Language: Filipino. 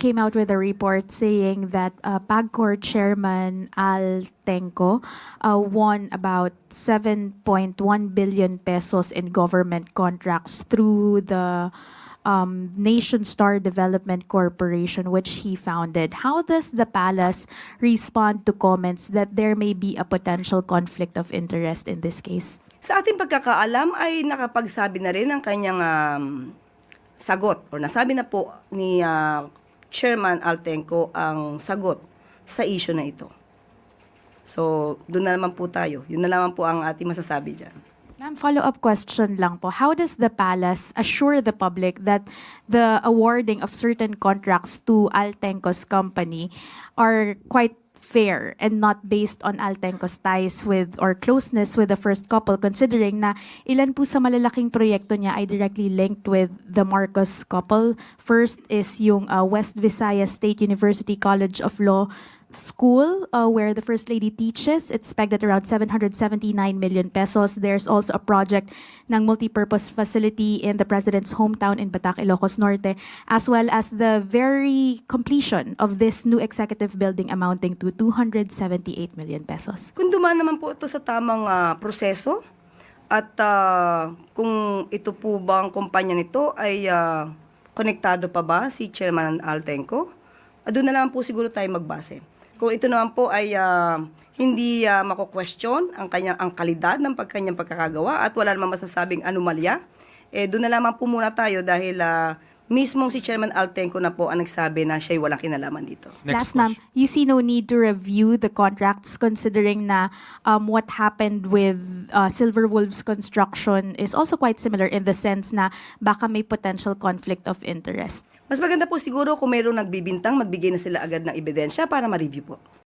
came out with a report saying that PAGCOR chairman Al Tenco won about 7.1 billion pesos in government contracts through the Nation Star Development Corporation, which he founded. How does the palace respond to comments that there may be a potential conflict of interest in this case? Sa ating pagkakaalam ay nakapagsabi na rin ang kanyang sagot o nasabi na po ni Chairman Altenco ang sagot sa issue na ito. So, doon na naman po tayo. Yun na naman po ang ating masasabi dyan. Ma'am, follow-up question lang po. How does the palace assure the public that the awarding of certain contracts to Altenco's company are quite fair and not based on Altenco's ties with or closeness with the first couple, considering na ilan po sa malalaking proyekto niya ay directly linked with the Marcos couple? First is yung West Visayas State University College of Law School, where the First Lady teaches. It's pegged at around 779 million pesos. There's also a project ng multipurpose facility in the President's hometown in Batac, Ilocos Norte, as well as the very completion of this new executive building amounting to 278 million pesos. Kung dumaan naman po ito sa tamang proseso at kung ito po bang kumpanya nito ay konektado pa ba si Chairman Altenco, doon na lang po siguro tayo magbase. Kung ito naman po ay hindi mako-question ang kalidad ng kanyang pagkakagawa at wala namang masasabing anomalya, doon na lamang po muna tayo dahil mismong si Chairman Altenco na po ang nagsabi na siya'y walang kinalaman dito. Last, ma'am, you see no need to review the contracts considering na what happened with Silver Wolves Construction is also quite similar in the sense na baka may potential conflict of interest. Mas maganda po siguro kung mayroong nagbibintang, magbigay na sila agad ng ebidensya para ma-review po.